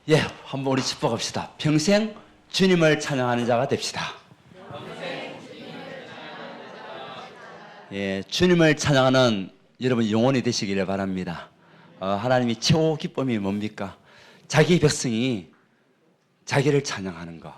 예, 한번 우리 짚어갑시다. 평생 주님을 찬양하는 자가 됩시다. 예, 주님을 찬양하는 여러분 영혼이 되시기를 바랍니다. 하나님이 최고 기쁨이 뭡니까? 자기 백성이 자기를 찬양하는 것.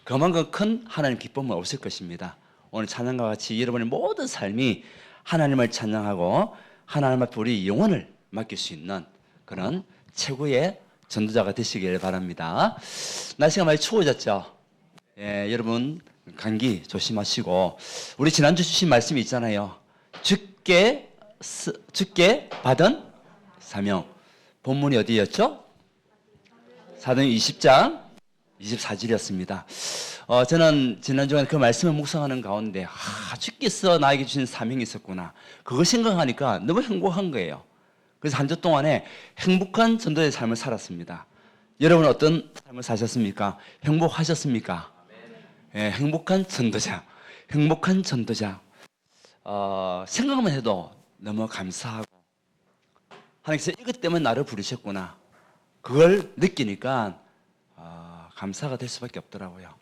그만큼 큰 하나님 기쁨은 없을 것입니다. 오늘 찬양과 같이 여러분의 모든 삶이 하나님을 찬양하고 하나님 앞에 우리 영혼을 맡길 수 있는 그런 최고의 전도자가 되시길 바랍니다. 날씨가 많이 추워졌죠? 예, 여러분 감기 조심하시고 우리 지난주 주신 말씀이 있잖아요. 주께 받은 사명. 본문이 어디였죠? 사도행 20장 24절이었습니다. 저는 지난주에 그 말씀을 묵상하는 가운데 주께서 나에게 주신 사명이 있었구나. 그거 생각하니까 너무 행복한 거예요. 그래서 한 주 동안에 행복한 전도의 삶을 살았습니다. 여러분 어떤 삶을 사셨습니까? 행복하셨습니까? 예, 행복한 전도자. 행복한 전도자. 생각만 해도 너무 감사하고 하나님께서 이것 때문에 나를 부르셨구나. 그걸 느끼니까 감사가 될 수밖에 없더라고요.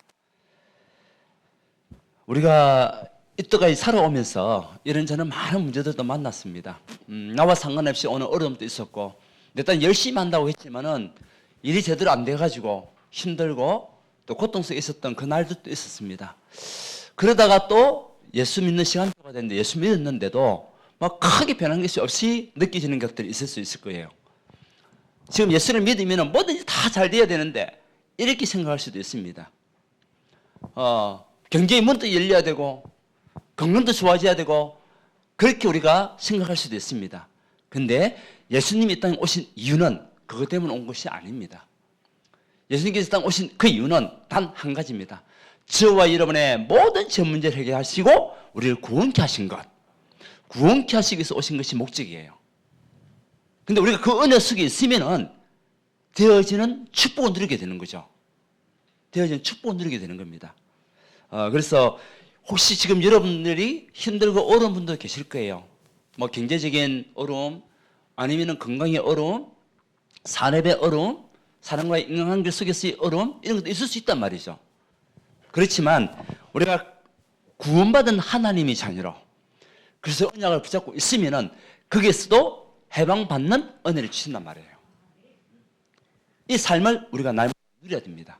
우리가 이때까지 살아오면서 이런저런 많은 문제들도 만났습니다. 나와 상관없이 오는 어려움도 있었고 일단 열심히 한다고 했지만은 일이 제대로 안 돼가지고 힘들고 또 고통 속에 있었던 그 날들도 있었습니다. 그러다가 또 예수 믿는 시간표가 됐는데 예수 믿었는데도 막 크게 변한 것이 없이 느껴지는 것들이 있을 수 있을 거예요. 지금 예수를 믿으면 뭐든지 다 잘 돼야 되는데 이렇게 생각할 수도 있습니다. 경제의 문도 열려야 되고 건강도 좋아져야 되고 그렇게 우리가 생각할 수도 있습니다. 근데 예수님이 이 땅에 오신 이유는 그것 때문에 온 것이 아닙니다. 예수님께서 이 땅에 오신 그 이유는 단 한 가지입니다. 저와 여러분의 모든 전 문제를 해결하시고 우리를 구원케 하신 것. 구원케 하시기 위해서 오신 것이 목적이에요. 근데 우리가 그 은혜 속에 있으면은 되어지는 축복을 누리게 되는 거죠. 되어지는 축복을 누리게 되는 겁니다. 그래서 혹시 지금 여러분들이 힘들고 어려운 분도 계실 거예요. 뭐 경제적인 어려움, 아니면은 건강의 어려움, 산업의 어려움, 사람과의 인간관계 속에서의 어려움 이런 것도 있을 수 있단 말이죠. 그렇지만 우리가 구원받은 하나님의 자녀로 그래서 언약을 붙잡고 있으면은 거기에서도 해방받는 은혜를 주신단 말이에요. 이 삶을 우리가 날마다 누려야 됩니다.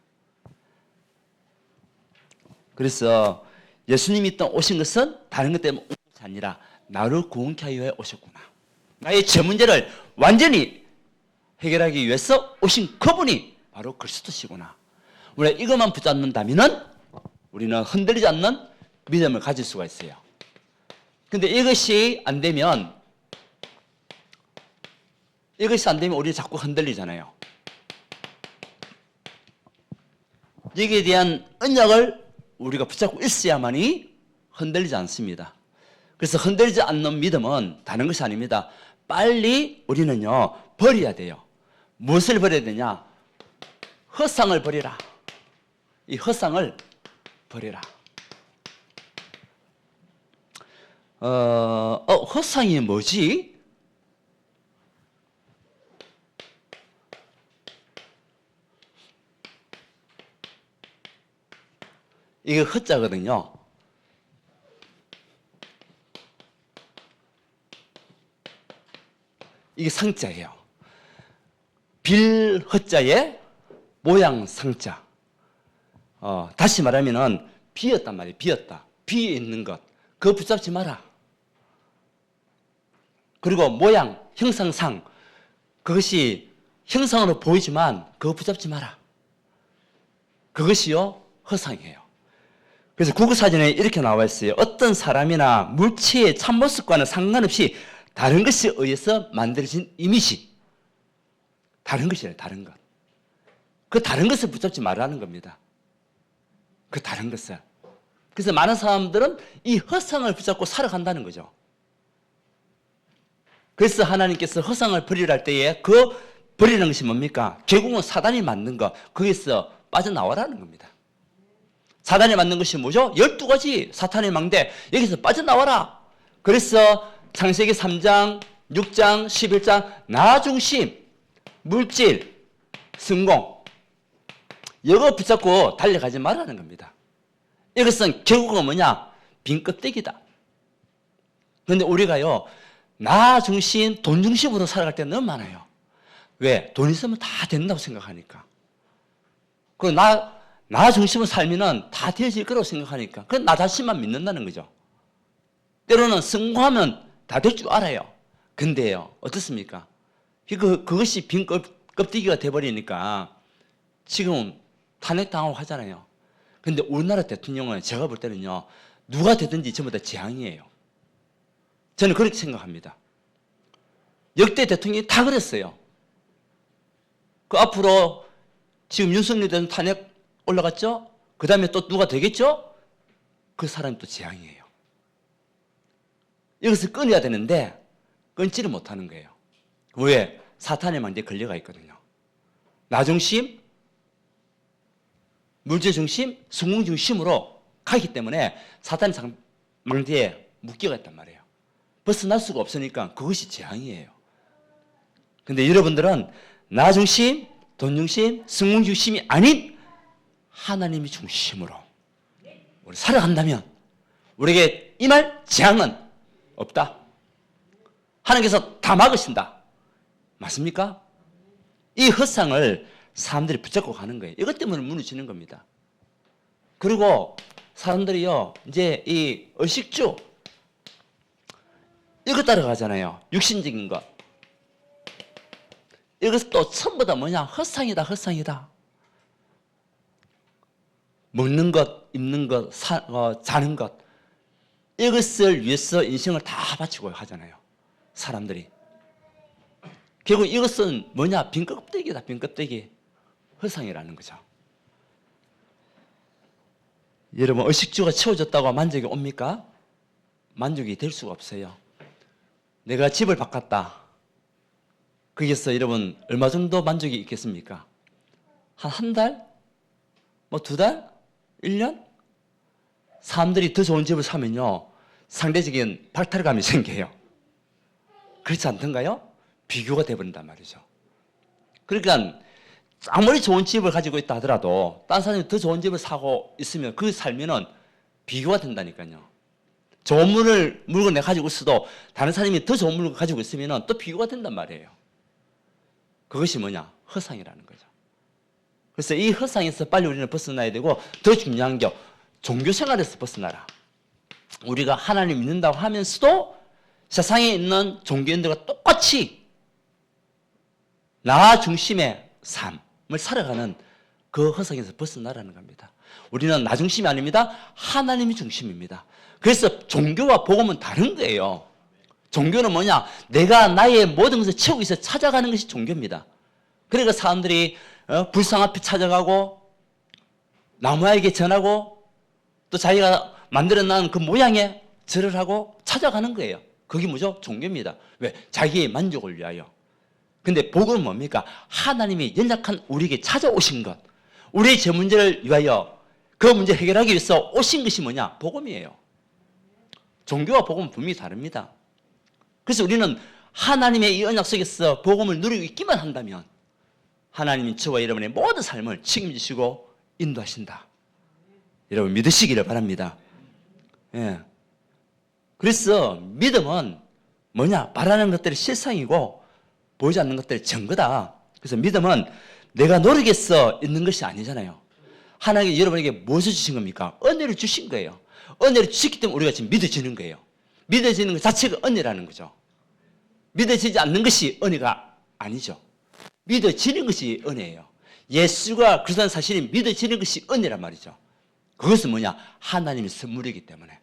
그래서 예수님이 또 오신 것은 다른 것 때문에 온 것이 아니라 나를 구원케 하여 오셨구나. 나의 제 문제를 완전히 해결하기 위해서 오신 그분이 바로 그리스도시구나. 우리가 이것만 붙잡는다면 우리는 흔들리지 않는 믿음을 가질 수가 있어요. 근데 이것이 안 되면 우리 자꾸 흔들리잖아요. 여기에 대한 언약을 우리가 붙잡고 있어야만이 흔들리지 않습니다. 그래서 흔들리지 않는 믿음은 다른 것이 아닙니다. 빨리 우리는요 버려야 돼요. 무엇을 버려야 되냐? 헛상을 버리라. 이 헛상을 버리라. 헛상이 뭐지? 이게 헛자거든요. 이게 상자예요. 빌 헛자에 모양 상자. 다시 말하면은 비었단 말이에요. 비었다. 비에 있는 것. 그거 붙잡지 마라. 그리고 모양, 형상상. 그것이 형상으로 보이지만 그거 붙잡지 마라. 그것이요 허상이에요. 그래서 국어사전에 이렇게 나와 있어요. 어떤 사람이나 물체의 참모습과는 상관없이 다른 것에 의해서 만들어진 이미지. 다른 것이래요. 다른 것. 그 다른 것을 붙잡지 말라는 겁니다. 그 다른 것을. 그래서 많은 사람들은 이 허상을 붙잡고 살아간다는 거죠. 그래서 하나님께서 허상을 버리라 할 때에 그 버리는 것이 뭡니까? 결국은 사단이 만든 것. 거기서 빠져나와라는 겁니다. 사단이 만든 것이 뭐죠? 12가지 사탄의 망대. 여기서 빠져나와라. 그래서 창세기 3장, 6장, 11장 나 중심, 물질, 성공. 이거 붙잡고 달려가지 말라는 겁니다. 이것은 결국은 뭐냐? 빈 껍데기다. 그런데 우리가요, 나 중심, 돈 중심으로 살아갈 때 너무 많아요. 왜? 돈 있으면 다 된다고 생각하니까. 나 중심으로 살면은 다 되어질 거라고 생각하니까. 그건 나 자신만 믿는다는 거죠. 때로는 성공하면 다 될 줄 알아요. 근데요, 어떻습니까? 그것이 빈 껍데기가 돼버리니까 지금 탄핵당하고 하잖아요. 근데 우리나라 대통령은 제가 볼 때는요, 누가 되든지 전부 다 재앙이에요. 저는 그렇게 생각합니다. 역대 대통령이 다 그랬어요. 그 앞으로 지금 윤석열 대통령 탄핵 올라갔죠? 그 다음에 또 누가 되겠죠? 그 사람이 또 재앙이에요. 이것을 끊어야 되는데 끊지를 못하는 거예요. 왜? 사탄의 망대에 걸려가 있거든요. 나 중심, 물질 중심, 성공 중심으로 가기 때문에 사탄의 망대에 묶여가 있단 말이에요. 벗어날 수가 없으니까 그것이 재앙이에요. 근데 여러분들은 나 중심, 돈 중심, 성공 중심이 아닌 하나님이 중심으로 우리 살아간다면 우리에게 임할 재앙은 없다. 하나님께서 다 막으신다. 맞습니까? 이 허상을 사람들이 붙잡고 가는 거예요. 이것 때문에 무너지는 겁니다. 그리고 사람들이요, 이제 이 의식주, 이거 따라가잖아요. 육신적인 것. 이것도 전부 다 뭐냐? 허상이다, 허상이다. 먹는 것, 입는 것, 자는 것. 이것을 위해서 인생을 다 바치고 하잖아요. 사람들이. 결국 이것은 뭐냐? 빈 껍데기다, 빈 껍데기. 허상이라는 거죠. 여러분, 의식주가 채워졌다고 만족이 옵니까? 만족이 될 수가 없어요. 내가 집을 바꿨다. 거기서 여러분, 얼마 정도 만족이 있겠습니까? 한 달? 뭐 2달? 1년? 사람들이 더 좋은 집을 사면요, 상대적인 박탈감이 생겨요. 그렇지 않던가요? 비교가 돼버린단 말이죠. 그러니까 아무리 좋은 집을 가지고 있다 하더라도 다른 사람이 더 좋은 집을 사고 있으면 그 살면은 비교가 된다니까요. 좋은 물건 내가 가지고 있어도 다른 사람이 더 좋은 물건 가지고 있으면 또 비교가 된단 말이에요. 그것이 뭐냐? 허상이라는 거죠. 그래서 이 허상에서 빨리 우리는 벗어나야 되고, 더 중요한 게 종교 생활에서 벗어나라. 우리가 하나님 믿는다고 하면서도 세상에 있는 종교인들과 똑같이 나 중심의 삶을 살아가는 그 허상에서 벗어나라는 겁니다. 우리는 나 중심이 아닙니다. 하나님이 중심입니다. 그래서 종교와 복음은 다른 거예요. 종교는 뭐냐? 내가 나의 모든 것을 채우기 위해서 찾아가는 것이 종교입니다. 그러니까 사람들이 불상 앞에 찾아가고 나무에게 전하고 또 자기가 만들어낸 그 모양에 절을 하고 찾아가는 거예요. 그게 뭐죠? 종교입니다. 왜? 자기의 만족을 위하여. 근데 복음은 뭡니까? 하나님이 연약한 우리에게 찾아오신 것, 우리의 저 문제를 위하여 그 문제 해결하기 위해서 오신 것이 뭐냐? 복음이에요. 종교와 복음은 분명히 다릅니다. 그래서 우리는 하나님의 이 언약 속에서 복음을 누리고 있기만 한다면 하나님이 저와 여러분의 모든 삶을 책임지시고 인도하신다. 여러분 믿으시기를 바랍니다. 예. 그래서 믿음은 뭐냐? 바라는 것들이 실상이고 보이지 않는 것들이 증거다. 그래서 믿음은 내가 노력해서 있는 것이 아니잖아요. 하나님이 여러분에게 무엇을 주신 겁니까? 은혜를 주신 거예요. 은혜를 주셨기 때문에 우리가 지금 믿어지는 거예요. 믿어지는 것 자체가 은혜라는 거죠. 믿어지지 않는 것이 은혜가 아니죠. 믿어지는 것이 은혜예요. 예수가 그리스도라는 사실이 믿어지는 것이 은혜란 말이죠. 그것은 뭐냐? 하나님의 선물이기 때문에.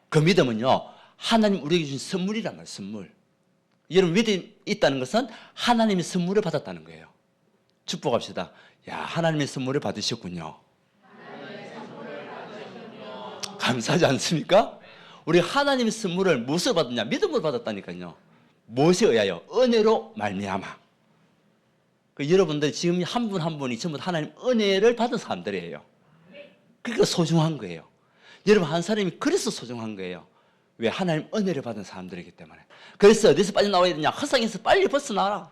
그 믿음은요, 하나님 우리에게 주신 선물이란 말이에요. 선물. 여러분 믿음이 있다는 것은 하나님의 선물을 받았다는 거예요. 축복합시다. 야, 하나님의 선물을 받으셨군요. 감사하지 않습니까? 우리 하나님의 선물을 무엇을 받았냐? 믿음으로 받았다니까요. 무엇에 의하여? 은혜로 말미암아. 여러분들 지금 한 분 한 분이 전부 하나님 은혜를 받은 사람들이에요. 그러니까 소중한 거예요. 여러분 한 사람이 그래서 소중한 거예요. 왜? 하나님 은혜를 받은 사람들이기 때문에. 그래서 어디서 빠져나와야 되냐? 허상에서 빨리 벗어나라.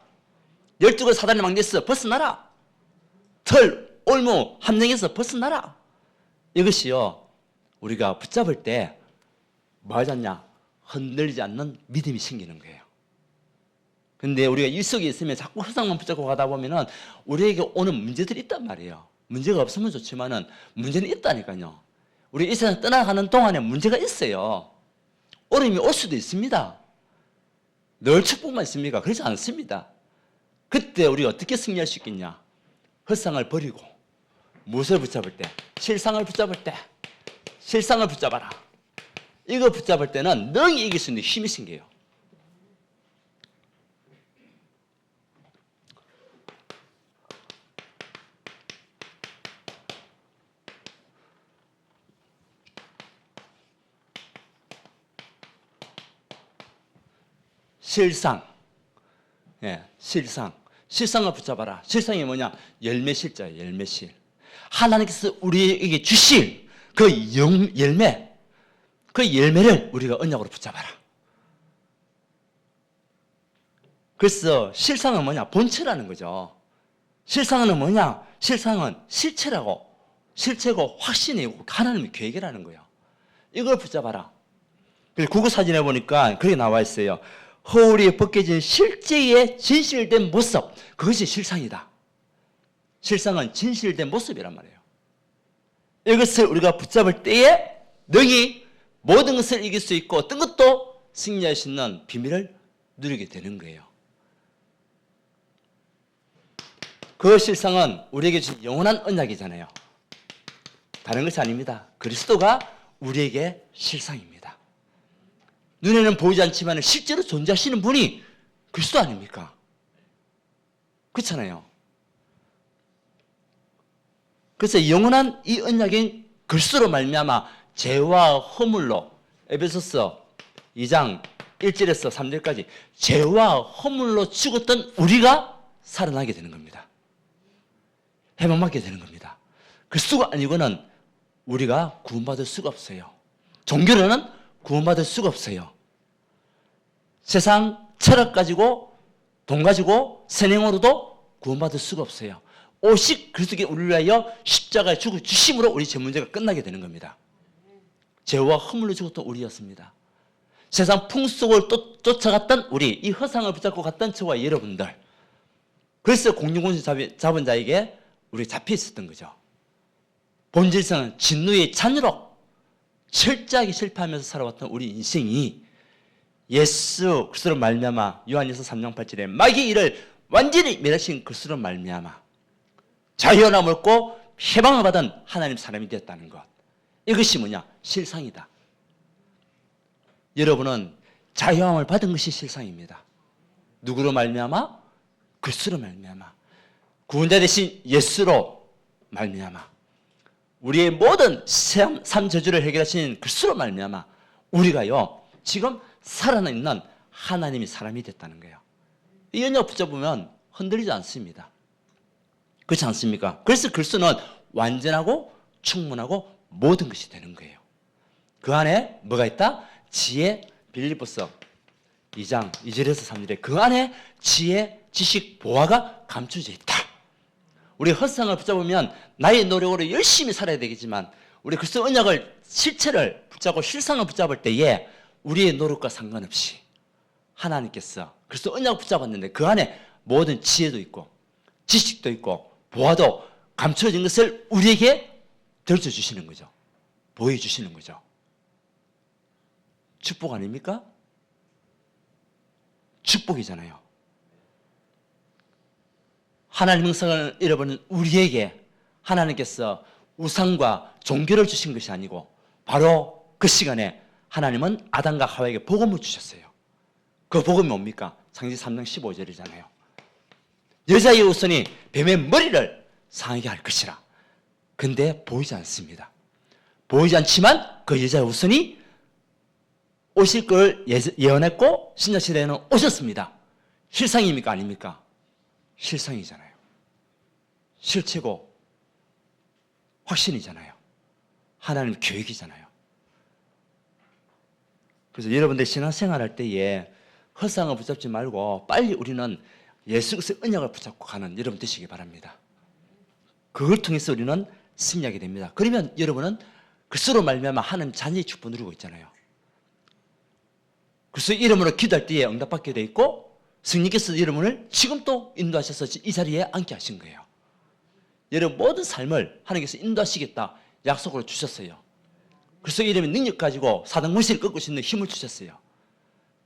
12가지 사단의 망대에서 벗어나라. 틀, 올무, 함정에서 벗어나라. 이것이요, 우리가 붙잡을 때 뭐 하지 않냐? 흔들리지 않는 믿음이 생기는 거예요. 근데 우리가 이 속에 있으면 자꾸 허상만 붙잡고 가다 보면은 우리에게 오는 문제들이 있단 말이에요. 문제가 없으면 좋지만은 문제는 있다니까요. 우리 이 세상 떠나가는 동안에 문제가 있어요. 어려움이 올 수도 있습니다. 늘 축복만 있습니까? 그렇지 않습니다. 그때 우리가 어떻게 승리할 수 있겠냐? 헛상을 버리고 무엇을 붙잡을 때? 실상을 붙잡을 때. 실상을 붙잡아라. 이거 붙잡을 때는 능히 이길 수 있는 힘이 생겨요. 실상. 예, 실상. 실상을 붙잡아라. 실상이 뭐냐? 열매실자예요. 열매실. 하나님께서 우리에게 주실 그 열매, 그 열매를 우리가 언약으로 붙잡아라. 그래서 실상은 뭐냐? 본체라는 거죠. 실상은 뭐냐? 실상은 실체라고. 실체고 확신이고 하나님의 계획이라는 거예요. 이걸 붙잡아라. 그리고 국어사진에 보니까 그렇게 나와 있어요. 허울이 벗겨진 실제의 진실된 모습, 그것이 실상이다. 실상은 진실된 모습이란 말이에요. 이것을 우리가 붙잡을 때에 능히 모든 것을 이길 수 있고 어떤 것도 승리할 수 있는 비밀을 누리게 되는 거예요. 그 실상은 우리에게 주신 영원한 언약이잖아요. 다른 것이 아닙니다. 그리스도가 우리에게 실상입니다. 눈에는 보이지 않지만 실제로 존재하시는 분이 그리스도 아닙니까? 그렇잖아요. 그래서 영원한 이 언약인 그리스도로 말미암아 죄와 허물로, 에베소서 2장 1절에서 3절까지 죄와 허물로 죽었던 우리가 살아나게 되는 겁니다. 해방받게 되는 겁니다. 그리스도가 아니고는 우리가 구원받을 수가 없어요. 종교로는 구원받을 수가 없어요. 세상 철학 가지고 돈 가지고 선행으로도 구원받을 수가 없어요. 오직 그리스도께 우리를 위하여 십자가에 죽어 주심으로 우리 죄 문제가 끝나게 되는 겁니다. 죄와 허물로 죽었던 우리였습니다. 세상 풍속을 쫓아갔던 우리, 이 허상을 붙잡고 갔던 저와 여러분들. 그래서 공중권세 잡은 자에게 우리 잡혀 있었던 거죠. 본질상은 진노의 잔으로 철저하게 실패하면서 살아왔던 우리 인생이 예수 그리스도로 말미암아 요한일서 3장 8절에 마귀의 일을 완전히 멸하신 그리스도로 말미암아 자유함을 얻고 해방을 받은 하나님 사람이 되었다는 것. 이것이 뭐냐? 실상이다. 여러분은 자유함을 받은 것이 실상입니다. 누구로 말미암아? 그리스도로 말미암아. 구원자 되신 예수로 말미암아. 우리의 모든 삶 저주를 해결하신 그리스도로 말미암아 우리가요 지금 살아있는 하나님의 사람이 됐다는 거예요. 이 언약 붙잡으면 흔들리지 않습니다. 그렇지 않습니까? 그래서 그리스도는 완전하고 충분하고 모든 것이 되는 거예요. 그 안에 뭐가 있다? 지혜, 빌립보서 2장 2절에서 3절에 그 안에 지혜, 지식, 보화가 감춰져 있다. 우리 헛상을 붙잡으면 나의 노력으로 열심히 살아야 되겠지만 우리 그리스도 언약을 실체를 붙잡고 실상을 붙잡을 때에 우리의 노력과 상관없이 하나님께서 그리스도 언약을 붙잡았는데 그 안에 모든 지혜도 있고 지식도 있고 보화도 감춰진 것을 우리에게 들춰주시는 거죠. 보여주시는 거죠. 축복 아닙니까? 축복이잖아요. 하나님 형상을 잃어버린 우리에게 하나님께서 우상과 종교를 주신 것이 아니고 바로 그 시간에 하나님은 아담과 하와에게 복음을 주셨어요. 그 복음이 뭡니까? 창세기 3장 15절이잖아요. 여자의 우선이 뱀의 머리를 상하게 할 것이라. 근데 보이지 않습니다. 보이지 않지만 그 여자의 우선이 오실 걸 예언했고 신약시대에는 오셨습니다. 실상입니까? 아닙니까? 실상이잖아요. 실체고 확신이잖아요. 하나님 계획이잖아요. 그래서 여러분들 신앙생활 할 때에 헛상을 붙잡지 말고 빨리 우리는 예수 그리스도의 언약을 붙잡고 가는 여러분 되시기 바랍니다. 그걸 통해서 우리는 승리하게 됩니다. 그러면 여러분은 그리스도로 말미암아 하나님 자녀의 축복 누리고 있잖아요. 그래서 이름으로 기도할 때에 응답받게 돼 있고 성령께서 여러분을 지금 또 인도하셔서 이 자리에 앉게 하신 거예요. 여러분 모든 삶을 하나님께서 인도하시겠다 약속을 주셨어요. 그래서 이름의 능력 가지고 사단 문신을 꺾을 수 있는 힘을 주셨어요.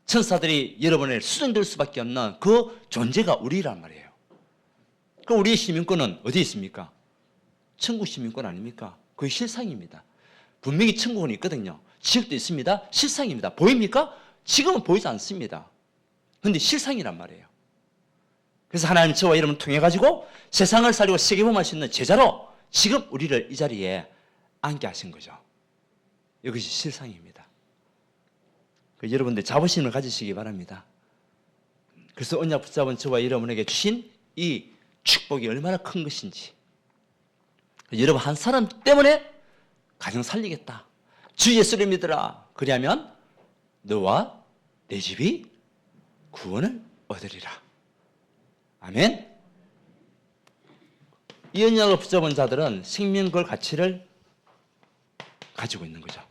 천사들이 여러분을 수정될 수밖에 없는 그 존재가 우리란 말이에요. 그럼 우리의 시민권은 어디에 있습니까? 천국 시민권 아닙니까? 그게 실상입니다. 분명히 천국은 있거든요. 지옥도 있습니다. 실상입니다. 보입니까? 지금은 보이지 않습니다. 그런데 실상이란 말이에요. 그래서 하나님 저와 여러분을 통해 가지고 세상을 살리고 세계복음할 수 있는 제자로 지금 우리를 이 자리에 앉게 하신 거죠. 이것이 실상입니다. 여러분들 자부심을 가지시기 바랍니다. 그래서 언약 붙잡은 저와 여러분에게 주신 이 축복이 얼마나 큰 것인지, 여러분 한 사람 때문에 가정 살리겠다, 주 예수를 믿으라, 그리하면 너와 내 집이 구원을 얻으리라. 아멘. 이 언약을 붙잡은 자들은 생명걸 가치를 가지고 있는 거죠.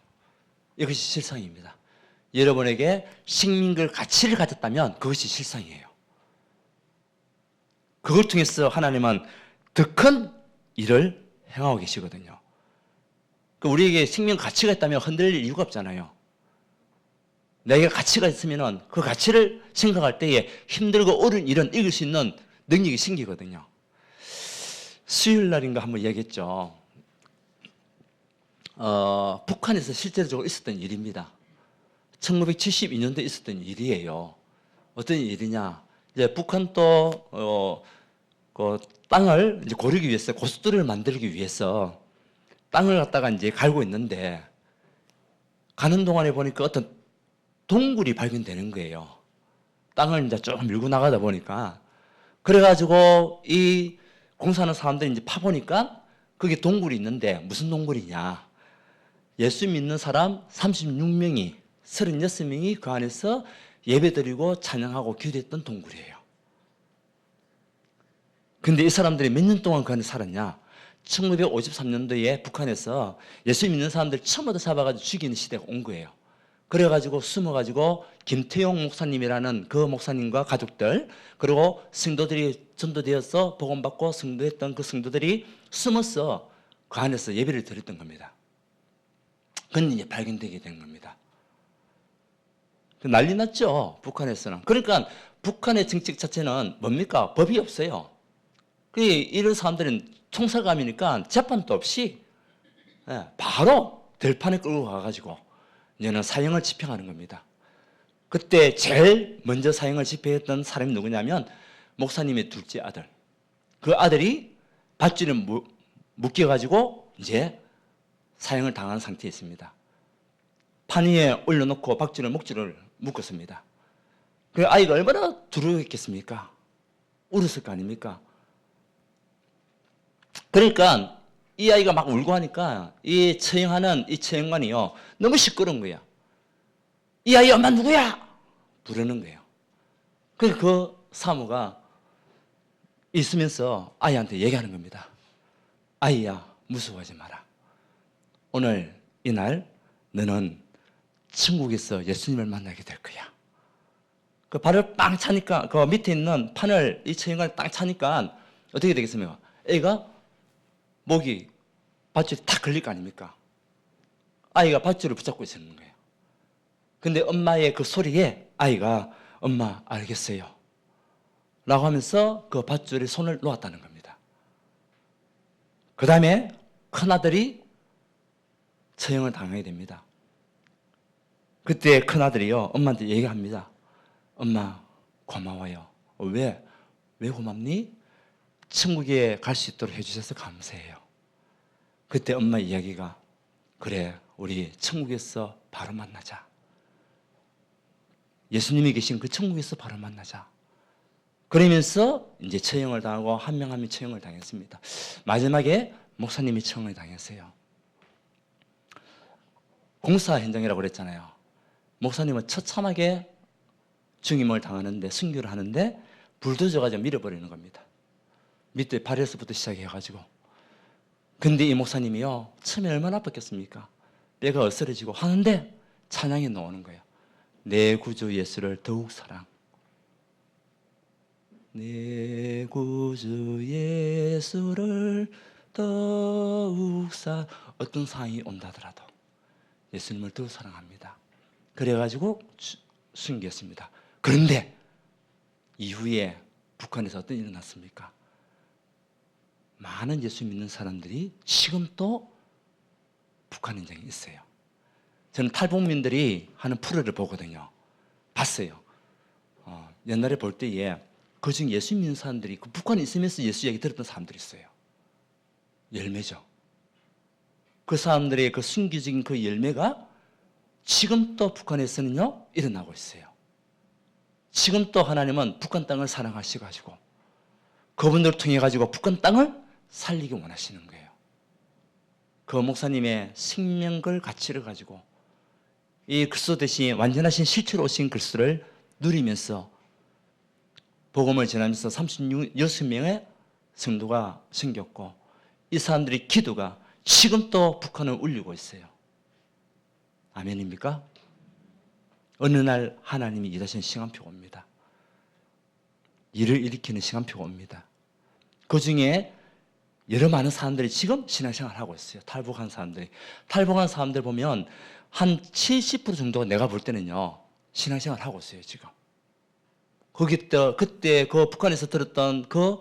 이것이 실상입니다. 여러분에게 생명걸 가치를 가졌다면 그것이 실상이에요. 그걸 통해서 하나님은 더 큰 일을 행하고 계시거든요. 우리에게 생명 가치가 있다면 흔들릴 이유가 없잖아요. 내게 가치가 있으면 그 가치를 생각할 때에 힘들고 어려운 일은 이길 수 있는 능력이 생기거든요. 수요일 날인가 한번 이야기했죠. 북한에서 실제적으로 있었던 일입니다. 1972년도에 있었던 일이에요. 어떤 일이냐? 이제 북한도 그 땅을 이제 고르기 위해서 고속도로를 만들기 위해서 땅을 갖다가 이제 갈고 있는데 가는 동안에 보니까 어떤 동굴이 발견되는 거예요. 땅을 이제 쭉 밀고 나가다 보니까 그래가지고 이 공사하는 사람들이 이제 파보니까 그게 동굴이 있는데 무슨 동굴이냐? 예수 믿는 사람 36명이 36명이 그 안에서 예배드리고 찬양하고 기도했던 동굴이에요. 근데 이 사람들이 몇 년 동안 그 안에 살았냐? 1953년도에 북한에서 예수 믿는 사람들 처음부터 잡아가지고 죽이는 시대가 온 거예요. 그래가지고 숨어가지고 김태용 목사님이라는 그 목사님과 가족들, 그리고 성도들이 전도되어서 복음받고 성도했던 그 성도들이 숨어서 그 안에서 예배를 드렸던 겁니다. 그런데 이제 발견되게 된 겁니다. 난리 났죠, 북한에서는. 그러니까 북한의 정책 자체는 뭡니까? 법이 없어요. 이런 사람들은 총살감이니까 재판도 없이 바로 들판에 끌고 가가지고 이제는 사형을 집행하는 겁니다. 그때 제일 먼저 사형을 집행했던 사람이 누구냐면 목사님의 둘째 아들. 그 아들이 밧줄에 묶여가지고 이제 사형을 당한 상태에 있습니다. 판 위에 올려놓고 밧줄에 목줄을 묶었습니다. 그 아이가 얼마나 두려웠겠습니까? 울었을 거 아닙니까? 그러니까 이 아이가 막 울고 하니까 이 처형하는 이 처형관이요 너무 시끄러운 거야. 이 아이 엄마 누구야? 부르는 거예요. 그래서 그 사모가 있으면서 아이한테 얘기하는 겁니다. 아이야, 무서워하지 마라. 오늘 이날 너는 천국에서 예수님을 만나게 될 거야. 그 발을 빵 차니까 그 밑에 있는 판을 이 처형관에 땅 차니까 어떻게 되겠습니까? 애가 목이 밧줄이 탁 걸릴 거 아닙니까? 아이가 밧줄을 붙잡고 있는 거예요. 근데 엄마의 그 소리에 아이가 엄마 알겠어요 라고 하면서 그 밧줄에 손을 놓았다는 겁니다. 그 다음에 큰아들이 처형을 당하게 됩니다. 그때 큰아들이요 엄마한테 얘기합니다. 엄마 고마워요. 왜 고맙니? 천국에 갈 수 있도록 해주셔서 감사해요. 그때 엄마 이야기가 그래 우리 천국에서 바로 만나자. 예수님이 계신 그 천국에서 바로 만나자. 그러면서 이제 처형을 당하고 한 명 한 명 처형을 당했습니다. 마지막에 목사님이 처형을 당했어요. 공사 현장이라고 그랬잖아요. 목사님은 처참하게 죽임을 당하는데 순교를 하는데 불도저가 좀 밀어버리는 겁니다. 밑에 발에서부터 시작해가지고 근데 이 목사님이요, 처음에 얼마나 아팠겠습니까? 뼈가 어스러지고 하는데 찬양이 나오는 거예요. 내 구주 예수를 더욱 사랑. 내 구주 예수를 더욱 어떤 상황이 온다더라도 예수님을 더욱 사랑합니다. 그래가지고 숨겼습니다. 그런데 이후에 북한에서 어떤 일이 일어났습니까? 많은 예수 믿는 사람들이 지금 또 북한 현장에 있어요. 저는 탈북민들이 하는 프로를 보거든요. 봤어요. 옛날에 볼 때에 그중 예수 믿는 사람들이 그 북한에 있으면서 예수 얘기 들었던 사람들이 있어요. 열매죠. 그 사람들의 그 순기적인 그 열매가 지금 또 북한에서는요 일어나고 있어요. 지금 또 하나님은 북한 땅을 사랑하셔가지고 그분들을 통해 가지고 북한 땅을 살리기 원하시는 거예요. 그 목사님의 생명걸 가치를 가지고 이 그리스도 대신 완전하신 실체로 오신 그리스도를 누리면서 복음을 전하면서 36명의 성도가 생겼고 이 사람들의 기도가 지금 또 북한을 울리고 있어요. 아멘입니까? 어느 날 하나님이 일하시는 시간표가 옵니다. 일을 일으키는 시간표가 옵니다. 그 중에 여러 많은 사람들이 지금 신앙생활을 하고 있어요. 탈북한 사람들이. 탈북한 사람들 보면 한 70% 정도가 내가 볼 때는요 신앙생활을 하고 있어요. 지금 그때 그 북한에서 들었던 그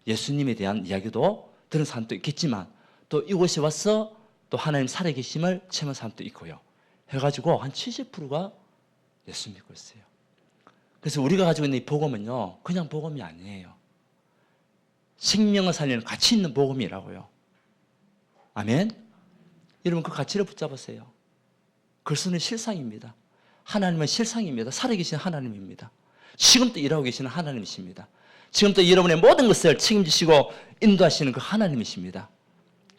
예수님에 대한 이야기도 들은 사람도 있겠지만 또 이곳에 와서 또 하나님 살아계심을 체험한 사람도 있고요. 해가지고 한 70%가 예수 믿고 있어요. 그래서 우리가 가지고 있는 이 복음은요 그냥 복음이 아니에요. 생명을 살리는 가치 있는 복음이라고요. 아멘. 여러분 그 가치를 붙잡으세요. 그리스도는 실상입니다. 하나님은 실상입니다. 살아계신 하나님입니다. 지금도 일하고 계시는 하나님이십니다. 지금도 여러분의 모든 것을 책임지시고 인도하시는 그 하나님이십니다.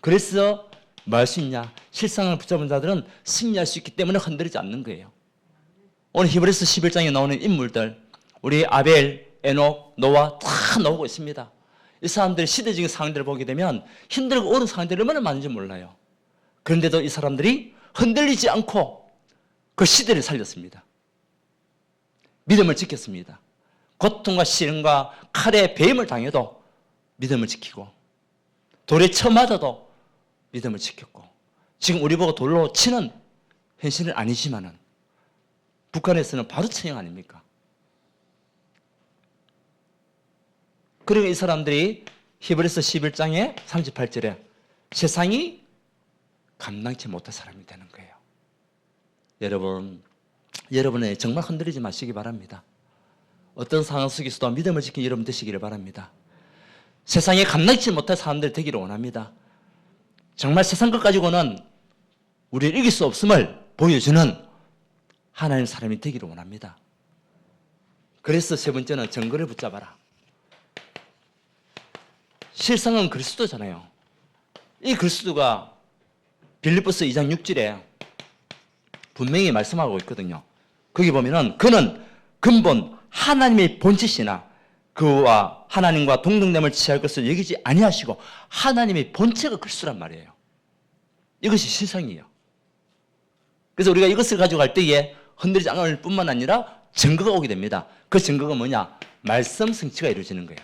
그래서 뭐 할 수 있냐? 실상을 붙잡은 자들은 승리할 수 있기 때문에 흔들리지 않는 거예요. 오늘 히브리서 11장에 나오는 인물들 우리 아벨, 에녹, 노아 다 나오고 있습니다. 이 사람들의 시대적인 상황들을 보게 되면 힘들고 어려운 상황들이 얼마나 많은지 몰라요. 그런데도 이 사람들이 흔들리지 않고 그 시대를 살렸습니다. 믿음을 지켰습니다. 고통과 시련과 칼에 배임을 당해도 믿음을 지키고 돌에 쳐맞아도 믿음을 지켰고 지금 우리 보고 돌로 치는 현실은 아니지만은 북한에서는 바로 처형 아닙니까? 그리고 이 사람들이 히브리서 11장의 38절에 세상이 감당치 못할 사람이 되는 거예요. 여러분의 정말 흔들리지 마시기 바랍니다. 어떤 상황 속에서도 믿음을 지킨 여러분 되시기를 바랍니다. 세상에 감당치 못할 사람들 되기를 원합니다. 정말 세상 것 가지고는 우리를 이길 수 없음을 보여주는 하나님 사람이 되기를 원합니다. 그래서 세 번째는 증거를 붙잡아라. 실상은 그리스도잖아요. 이 그리스도가 빌립보서 2장 6절에 분명히 말씀하고 있거든요. 거기 보면은 그는 근본 하나님의 본체시나 그와 하나님과 동등됨을 취할 것을 여기지 아니하시고 하나님의 본체가 그리스도란 말이에요. 이것이 실상이에요. 그래서 우리가 이것을 가지고 갈 때에 흔들리지 않을 뿐만 아니라 증거가 오게 됩니다. 그 증거가 뭐냐? 말씀 성취가 이루어지는 거예요.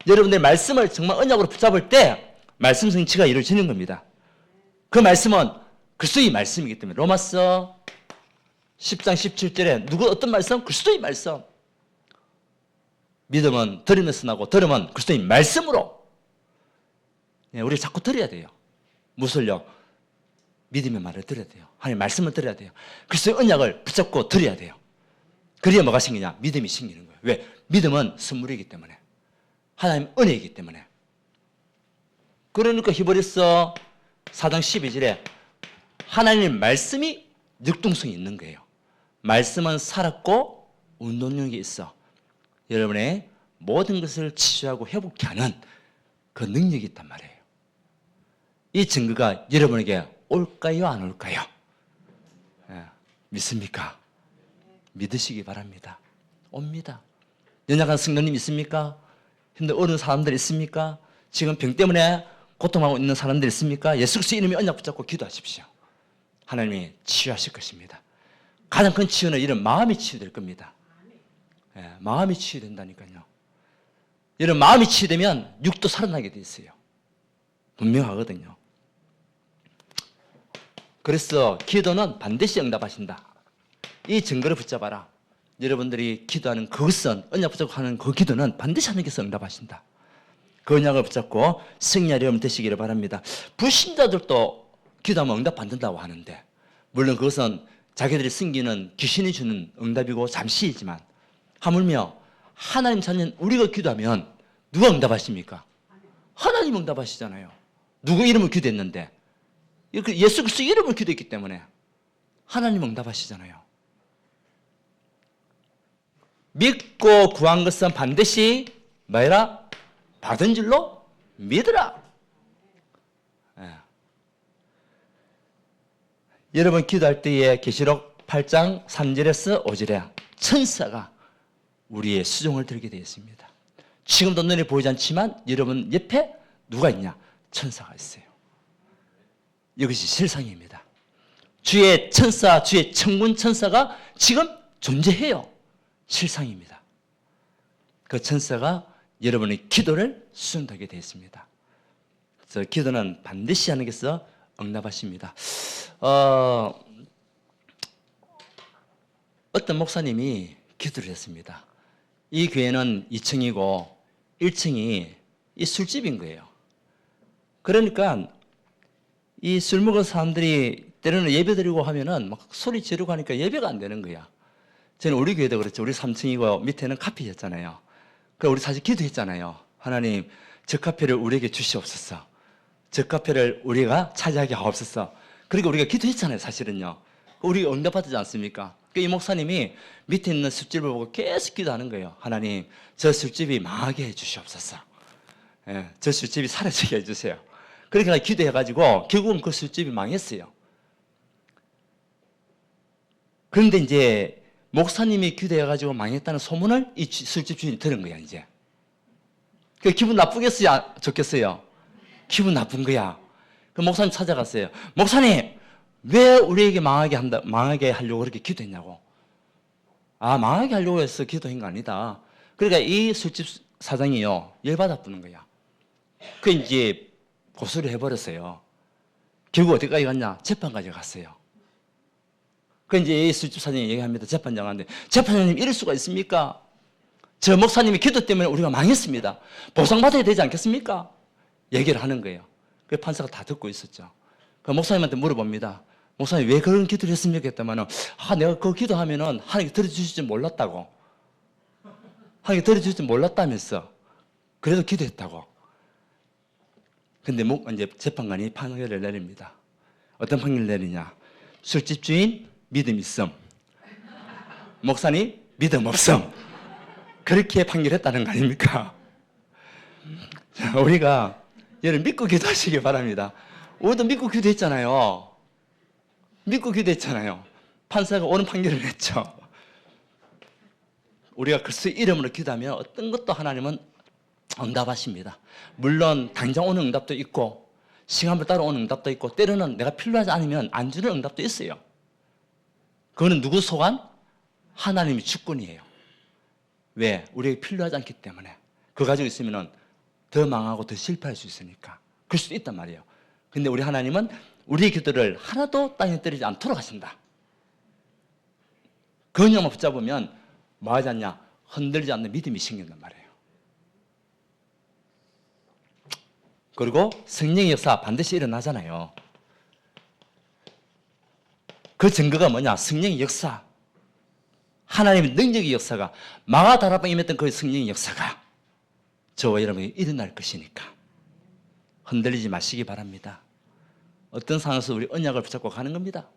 여러분들 말씀을 정말 언약으로 붙잡을 때 말씀 성취가 이루어지는 겁니다. 그 말씀은 그리스도의 말씀이기 때문에 로마서 10장 17절에 누구 어떤 말씀? 그리스도의 말씀. 믿음은 들으면서 나고 들으면 그리스도의 말씀으로. 우리 자꾸 들어야 돼요. 무엇을요? 믿음의 말을 들어야 돼요. 하나님의 말씀을 들어야 돼요. 그리스도의 언약을 붙잡고 들어야 돼요. 그래야 뭐가 생기냐? 믿음이 생기는 거예요. 왜? 믿음은 선물이기 때문에. 하나님 은혜이기 때문에. 그러니까 히브리서 4장 12절에 하나님의 말씀이 늑동성이 있는 거예요. 말씀은 살았고 운동력이 있어. 여러분의 모든 것을 치유하고 회복케 하는 그 능력이 있단 말이에요. 이 증거가 여러분에게 올까요? 안 올까요? 믿습니까? 믿으시기 바랍니다. 옵니다. 연약한 성도님 있습니까? 힘든 어려운 사람들 있습니까? 지금 병 때문에 고통하고 있는 사람들 있습니까? 예수 그리스도 이름의 언약 붙잡고 기도하십시오. 하나님이 치유하실 것입니다. 가장 큰 치유는 이런 마음이 치유될 겁니다. 예, 마음이 치유된다니까요. 이런 마음이 치유되면 육도 살아나게 돼 있어요. 분명하거든요. 그래서 기도는 반드시 응답하신다. 이 증거를 붙잡아라. 여러분들이 기도하는 그것은, 언약 붙잡고 하는 그 기도는 반드시 하나님께서 응답하신다. 그 언약을 붙잡고 승리하려 여러분 되시기를 바랍니다. 불신자들도 기도하면 응답받는다고 하는데, 물론 그것은 자기들이 숨기는 귀신이 주는 응답이고 잠시이지만, 하물며 하나님 자녀는 우리가 기도하면 누가 응답하십니까? 하나님 응답하시잖아요. 누구 이름을 기도했는데? 예수 그리스도 이름을 기도했기 때문에 하나님 응답하시잖아요. 믿고 구한 것은 반드시 뭐라? 받은 줄로 믿으라. 예. 여러분 기도할 때에 계시록 8장 3절에서 5절에 천사가 우리의 수종을 들게 되어 있습니다. 지금도 눈에 보이지 않지만 여러분 옆에 누가 있냐? 천사가 있어요. 이것이 실상입니다. 주의 천사, 주의 천군 천사가 지금 존재해요. 실상입니다. 그 천사가 여러분의 기도를 수용하게 되어 있습니다. 그래서 기도는 반드시 하나님께서 응답하십니다. 어떤 목사님이 기도를 했습니다. 이 교회는 2층이고 1층이 이 술집인 거예요. 그러니까 이 술 먹은 사람들이 때로는 예배 드리고 하면은 막 소리 지르고 하니까 예배가 안 되는 거야. 저는 우리 교회도 그렇죠. 우리 3층이고 밑에는 카페였잖아요. 그래서 우리 사실 기도했잖아요. 하나님, 저 카페를 우리에게 주시옵소서. 저 카페를 우리가 차지하게 하옵소서. 그러니까 우리가 기도했잖아요, 사실은요. 우리가 응답받지 않습니까? 이 목사님이 밑에 있는 술집을 보고 계속 기도하는 거예요. 하나님, 저 술집이 망하게 해주시옵소서. 예, 저 술집이 사라지게 해주세요. 그렇게 기도해가지고 결국은 그 술집이 망했어요. 그런데 이제 목사님이 기도해가지고 망했다는 소문을 이 술집 주인이 들은 거야, 이제. 그 기분 나쁘겠어요? 좋겠어요? 기분 나쁜 거야. 그 목사님 찾아갔어요. 목사님, 왜 우리에게 망하게 하려고 그렇게 기도했냐고. 아, 망하게 하려고 해서 기도한 거 아니다. 그러니까 이 술집 사장이요, 열받아 부는 거야. 그 이제 고소를 해버렸어요. 결국 어디까지 갔냐? 재판까지 갔어요. 그 이제 이 술집 사장이 얘기합니다. 재판장한테. 재판장님, 이럴 수가 있습니까? 저 목사님의 기도 때문에 우리가 망했습니다. 보상받아야 되지 않겠습니까? 얘기를 하는 거예요. 그 판사가 다 듣고 있었죠. 그 목사님한테 물어봅니다. 목사님, 왜 그런 기도를 했습니까? 했다면은, 내가 그 기도하면은 하나님께 들어주실 줄 몰랐다고. 하나님께 들어주실 줄 몰랐다면서. 그래도 기도했다고. 근데 이제 재판관이 판결을 내립니다. 어떤 판결을 내리냐? 술집 주인 믿음 있음, 목사님 믿음 없음. 그렇게 판결했다는 거 아닙니까? 자, 우리가 여러분 믿고 기도하시기 바랍니다. 우리도 믿고 기도했잖아요. 믿고 기도했잖아요. 판사가 옳은 판결을 했죠. 우리가 그리스도의 이름으로 기도하면 어떤 것도 하나님은 응답하십니다. 물론 당장 오는 응답도 있고 시간을 따라 오는 응답도 있고 때로는 내가 필요하지 않으면 안 주는 응답도 있어요. 그거는 누구 소관? 하나님의 주권이에요. 왜? 우리에게 필요하지 않기 때문에. 그거 가지고 있으면 더 망하고 더 실패할 수 있으니까. 그럴 수도 있단 말이에요. 근데 우리 하나님은 우리의 기도를 하나도 땅에 떨어지지 않도록 하신다. 그 언약만 붙잡으면 뭐 하지 않냐? 흔들리지 않는 믿음이 생긴단 말이에요. 그리고 성령의 역사 반드시 일어나잖아요. 그 증거가 뭐냐? 성령의 역사. 하나님의 능력의 역사가, 마가다락방에 임했던 그 성령의 역사가 저와 여러분이 일어날 것이니까 흔들리지 마시기 바랍니다. 어떤 상황에서 우리 언약을 붙잡고 가는 겁니다.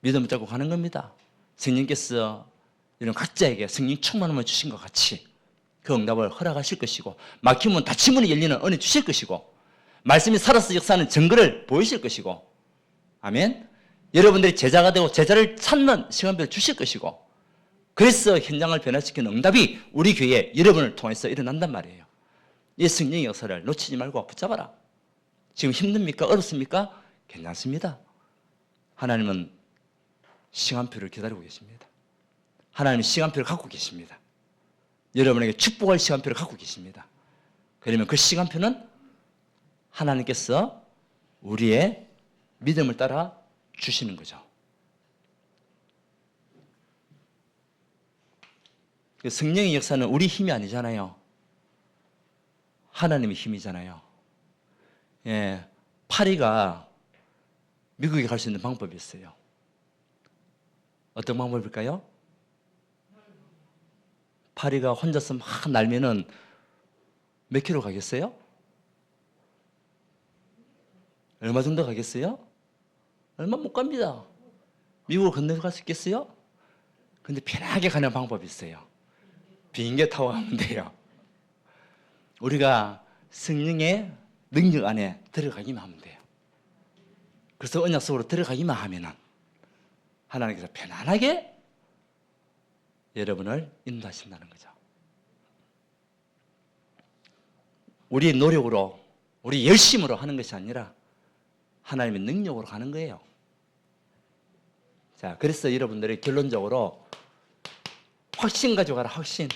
믿음을 붙잡고 가는 겁니다. 성령께서 이런 각자에게 성령 충만함을 주신 것 같이 그 응답을 허락하실 것이고, 막히면 닫힌 문이 열리는 은혜 주실 것이고, 말씀이 살아서 역사하는 증거를 보이실 것이고, 아멘. 여러분들이 제자가 되고 제자를 찾는 시간표를 주실 것이고, 그래서 현장을 변화시키는 응답이 우리 교회에 여러분을 통해서 일어난단 말이에요. 이 성령의 역사를 놓치지 말고 붙잡아라. 지금 힘듭니까? 어렵습니까? 괜찮습니다. 하나님은 시간표를 기다리고 계십니다. 하나님은 시간표를 갖고 계십니다. 여러분에게 축복할 시간표를 갖고 계십니다. 그러면 그 시간표는 하나님께서 우리의 믿음을 따라 주시는 거죠. 성령의 역사는 우리 힘이 아니잖아요. 하나님의 힘이잖아요. 예, 파리가 미국에 갈 수 있는 방법이 있어요. 어떤 방법일까요? 파리가 혼자서 막 날면은 몇 킬로 가겠어요? 얼마 정도 가겠어요? 얼마 못 갑니다. 미국을 건너갈 수 있겠어요? 근데 편하게 가는 방법이 있어요. 비행기 타고 가면 돼요. 우리가 성령의 능력 안에 들어가기만 하면 돼요. 그래서 언약 속으로 들어가기만 하면은 하나님께서 편안하게 여러분을 인도하신다는 거죠. 우리의 노력으로, 우리 열심으로 하는 것이 아니라 하나님의 능력으로 가는 거예요. 자, 그래서 여러분들이 결론적으로 확신 가지고 가라, 확신.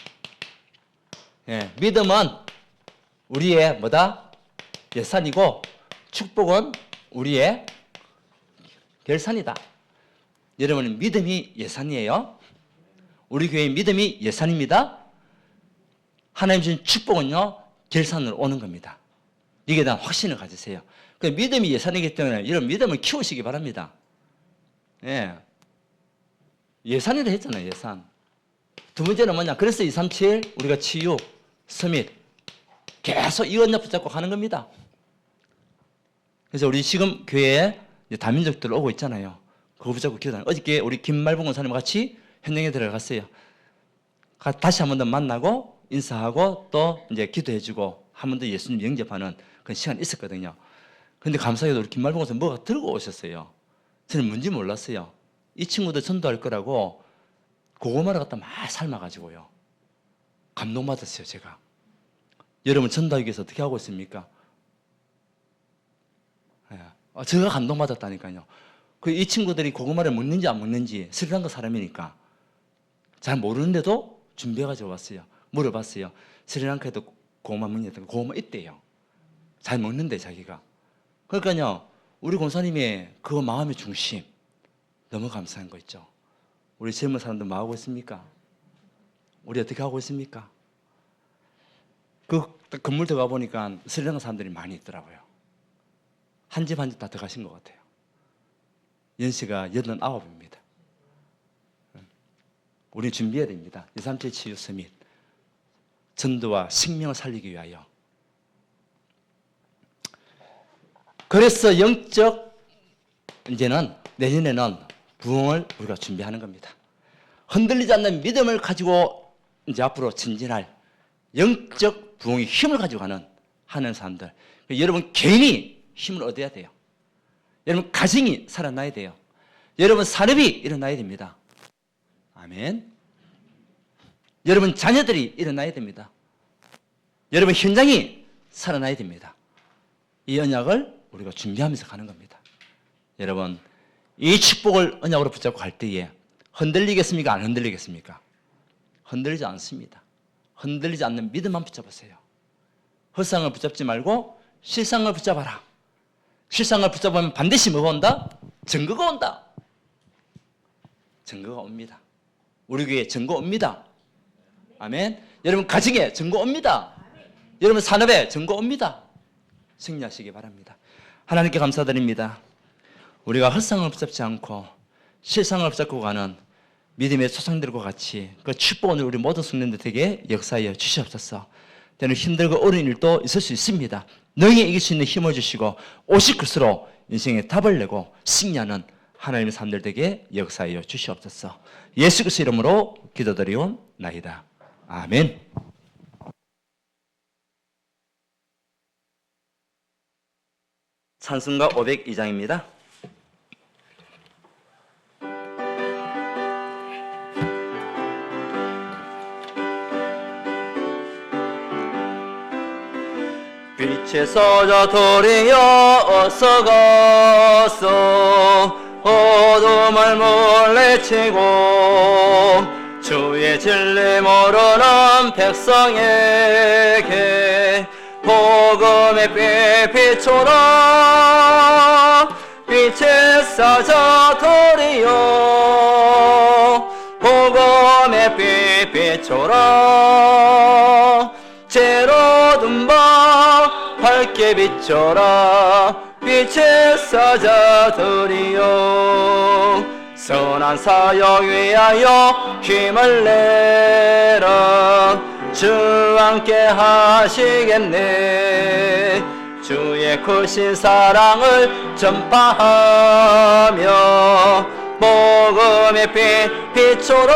예, 믿음은 우리의 뭐다? 예산이고 축복은 우리의 결산이다. 여러분, 믿음이 예산이에요. 우리 교회의 믿음이 예산입니다. 하나님 주신 축복은요, 결산으로 오는 겁니다. 이게 대한 확신을 가지세요. 그 믿음이 예산이기 때문에 이런 믿음을 키우시기 바랍니다. 예. 예산이라 했잖아요, 예산. 두 번째는 뭐냐? 그래서 237 우리가 치유, 서밋 계속 이 언약 붙잡고 가는 겁니다. 그래서 우리 지금 교회에 다민족들 오고 있잖아요. 그거 붙잡고 기도하는. 어저께 우리 김말봉 권사님과 같이 현장에 들어갔어요. 다시 한 번 더 만나고 인사하고 또 이제 기도해주고 한 번 더 예수님 영접하는 그런 시간이 있었거든요. 근데 감사하게도 우리 김말봉 권사님 뭐가 들고 오셨어요. 저는 뭔지 몰랐어요. 이 친구들 전도할 거라고 고구마를 갖다 막 삶아가지고요. 감동받았어요, 제가. 여러분 전도하기 위해서 어떻게 하고 있습니까? 예. 제가 감동받았다니까요. 이 친구들이 고구마를 먹는지 안 먹는지 스리랑카 사람이니까 잘 모르는데도 준비해가지고 왔어요. 물어봤어요. 스리랑카에도 고구마 먹냐고. 고구마 있대요. 잘 먹는데 자기가. 그러니까요, 우리 권사님의 그 마음의 중심 너무 감사한 거 있죠. 우리 젊은 사람들 뭐 하고 있습니까? 우리 어떻게 하고 있습니까? 그 건물 들어가 보니까 스리랑카 사람들이 많이 있더라고요. 한 집 한 집 다 들어가신 것 같아요. 연세가 89입니다. 우리 준비해야 됩니다. 237 치유 서밋. 전도와 생명을 살리기 위하여. 그래서 영적 이제는 내년에는 부흥을 우리가 준비하는 겁니다. 흔들리지 않는 믿음을 가지고 이제 앞으로 전진할 영적 부흥의 힘을 가지고 가는 하는 사람들. 여러분 개인이 힘을 얻어야 돼요. 여러분 가정이 살아나야 돼요. 여러분 산업이 일어나야 됩니다. 아멘. 여러분 자녀들이 일어나야 됩니다. 여러분 현장이 살아나야 됩니다. 이 언약을 우리가 준비하면서 가는 겁니다. 여러분 이 축복을 언약으로 붙잡고 갈 때에 흔들리겠습니까? 안 흔들리겠습니까? 흔들리지 않습니다. 흔들리지 않는 믿음만 붙잡으세요. 헛상을 붙잡지 말고 실상을 붙잡아라. 실상을 붙잡으면 반드시 뭐가 온다? 증거가 온다. 증거가 옵니다. 우리 교회에 증거 옵니다. 아멘. 여러분 가정에 증거 옵니다. 여러분 산업에 증거 옵니다. 승리하시기 바랍니다. 하나님께 감사드립니다. 우리가 헛상을 붙잡지 않고 실상을 붙잡고 가는 믿음의 초상들과 같이 그 축복을 우리 모든 성도들에게 역사하여 주시옵소서. 때는 힘들고 어려운 일도 있을 수 있습니다. 너희에 이길 수 있는 힘을 주시고 오실 것으로 인생의 답을 내고 승리하는 하나님의 사람들에게 역사하여 주시옵소서. 예수 그리스도 이름으로 기도드리옵나이다. 아멘. 찬송가 502장입니다. 빛의 사자들이여 어서 가서 어둠을 물리치고 주의 진리 모르는 백성에게 복음의 빛 비춰라. 빛의 사자들이여 복음의 빛 비춰라. 제로든 밤 밝게 비춰라. 빛의 사자들이여 선한 사역 위하여 힘을 내라. 주 함께 하시겠네. 주의 크신 사랑을 전파하며 복음의 빛 비춰라.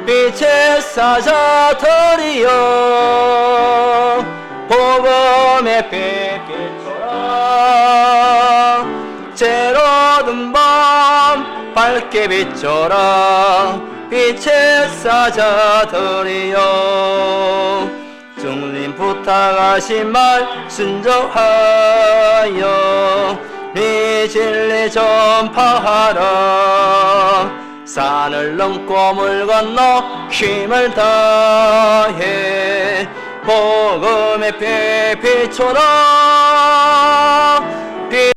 빛의 사자들이여 복음의 빛 비춰라. 제로든 밤 밝게 비춰라. 빛의 사자들이여 주님 부탁하신 말 순종하여 이 진리 전파하라. 산을 넘고 물 건너 힘을 다해 복음의 빛 비춰라.